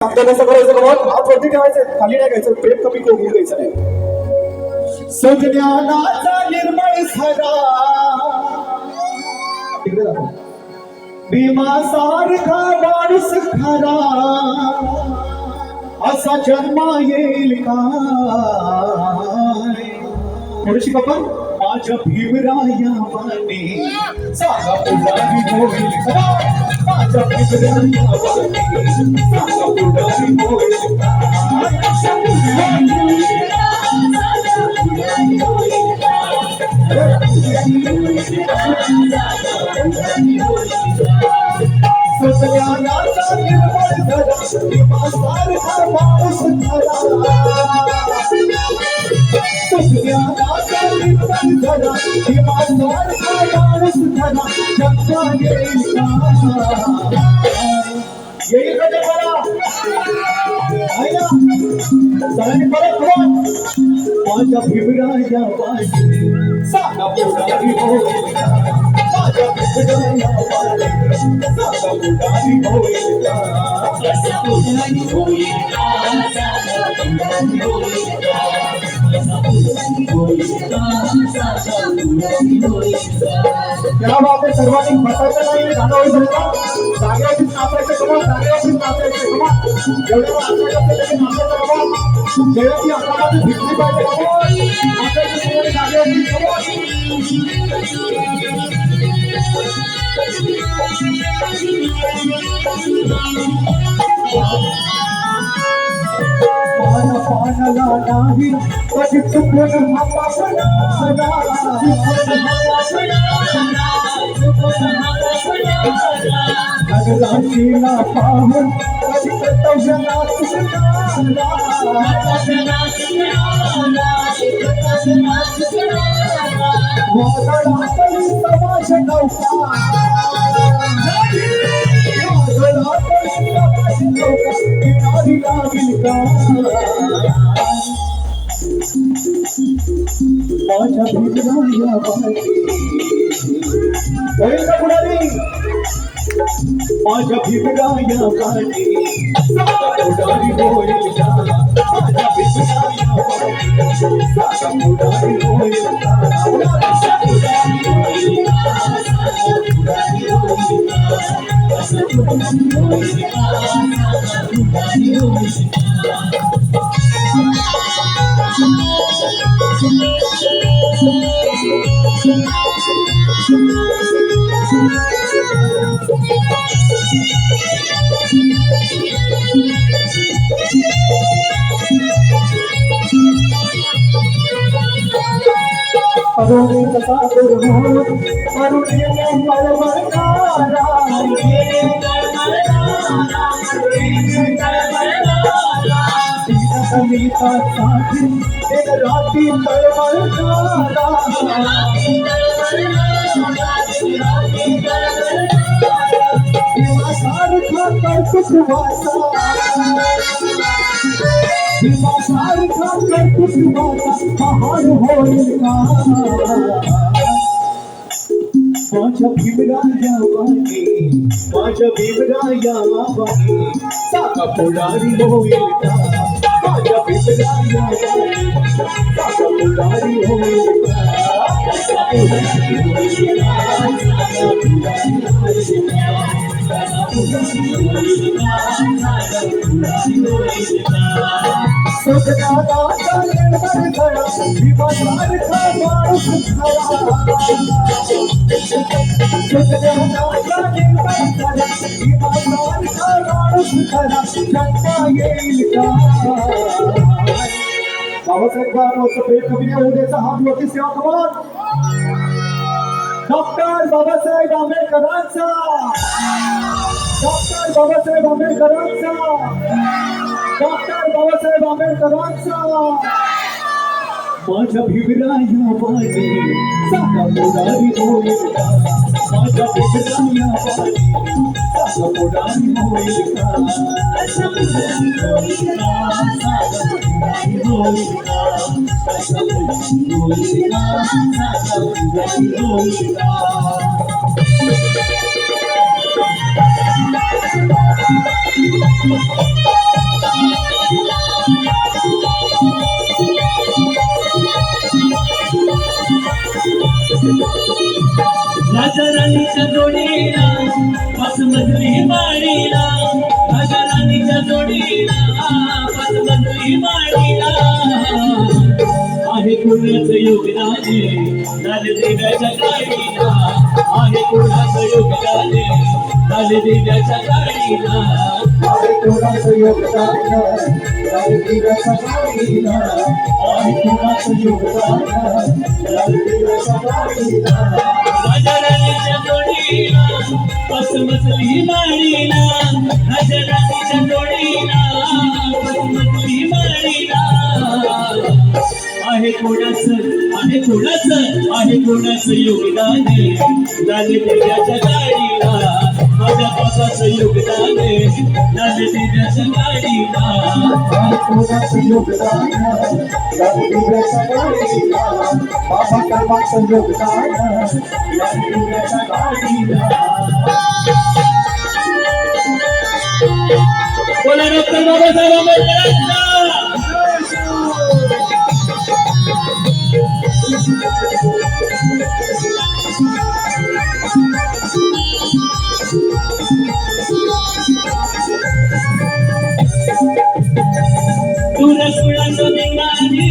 कसं करायचं बाबा, हात वरती ठेवायचे, खाली नाही घ्यायचं, प्रेम कमी करून द्यायचं नाही. सज्ञानाचा निर्मळ झरा भीमा सारखा माणूस खरा असा जन्मा येईल काय. थोडीशी बाबा माझ्या भीमराया वाणी सांगा पुढारी होईल का, माझ्या भीमराया वाणी सांगा पुढारी होईल का. सज्ञानाचा निर्मळ झरा भीमा सारखा माणूस खरा, सज्ञानाचा निर्मळ झरा भीमा सारखा माणूस खरा जन्मा येईल का. येईल का जन्माला आहे ना. सगळ्यांनी परत बोल. माझ्या भीमराया वाणी सांगा पुढारी होईल का, माझ्या भीमराया वाणी सांगा पुढारी होईल का. त्या बाबतीत सर्वांनी बसायचं नाही, गाणं होईल का. जागेवरतीच नाचायचं कमा, जागेवरतीच नाचायचं कमा. जेवढे नाचायचं त्याने नाचायचं कमा. जेवढी आपल्याला भिजली पाहिजे कमा, नाचायचं जागेवरतीच कमा. पानाला नाही कधी चुकून हाताला नगराशीला पाहून कधी कर्तव्याला वादळातली समाज नौका, किनारी लागील का. माझ्या भीमराया वाणी होईल का पुढारी, माझ्या भीमराया वाणी पुढारी होईल का. माझ्या भीमराया वाणी पुढारी होईल का. अरुणित सागर मोर अरुणित मळमळणारा संगीतासाठी एक राती तळमळणारा सारखा कर्कश वाचा, सारखा कर्कश वाचा महान होईल का. माझ्या भीमराया वाणी, माझ्या भीमराया वाणी सांगा पुढारी होईल का. माझ्या भीमराया वाणी सांगा पुढारी होईल का. सज्ञानाचा निर्मळ झरा भीमा सारखा माणूस खरा, सज्ञानाचा निर्मळ झरा भीमा सारखा माणूस खरा जन्मा येईल का. बाबासाहेब बाबांचं प्रेम कमी होऊ द्यायचा. हात वरती सेवा करा. डॉक्टर बाबासाहेब आंबेडकरांचा, डॉक्टर बाबासाहेब आंबेडकरांचा, डॉक्टर बाबासाहेब आंबेडकरांचा. माझ्या भीमराया वाणी सांगा पुढारी होईल का. माझ्या भीमराया वाणी सांगा पुढारी होईल का. राजा राणीच्या जोडीला पाच मजली माडीला, राजा राणीच्या जोडीला पाच मजली माडीला आहे कुणाचं योगदान लालदेव्याच्या गाडीला, आहे कुणाचं योगदान लालदेव्याच्या गाडीला, आहे कोणाचं योगदान लालदेव्याच्या गाडीला, आहे कोणाचं योगदान लालदेव्याच्या गाडीला. राजा राणीच्या जोडीला पाच मजली माडीला, राजा राणीच्या जोडीला पाच मजली माडीला आहे कोणाचं योगदान लालदेव्याच्या गाडीला, माझ्या पापाचं योगदान लालदेव्याच्या गाडीला, आहे कोणाचं योगदान लालदेव्याच्या गाडीला, बाबा कर्माचं योगदान लालदेव्याच्या गाडीला. बोला डॉक्टर बाबासाहेब आंबेडकरांचा. दुरकुळाचं भिंगारी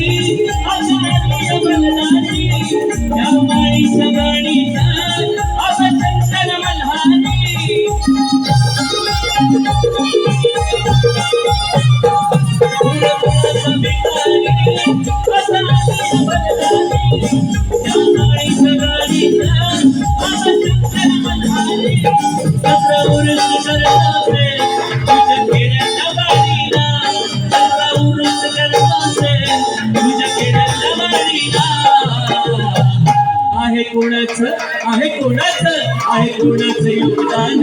आषाढी बलदारी, या माळीच्या गाडीचा अभशंकर मल्हारी. दुरकुळाचं भिंगारी आषाढी बलदारी, या माळीच्या गाडीचा अभशंकर मल्हारी. सत्र उरुस करतावे तुझ्या खेड्याच्या बारीला, तुझ्या खेड्याच्या बारीला आहे कोणाचं योगदान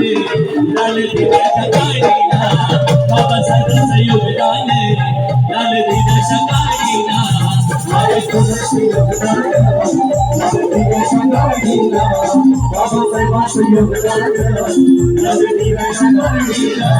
लालदेव्याच्या गाडीला, बाबासाहेबांचं योगदान लालदेव्याच्या गाडीला, आहे कोणाचं योगदान लालदेव्याच्या गाडीला, बाबासाहेबांचं योगदान लालदेव्याच्या गाडीला.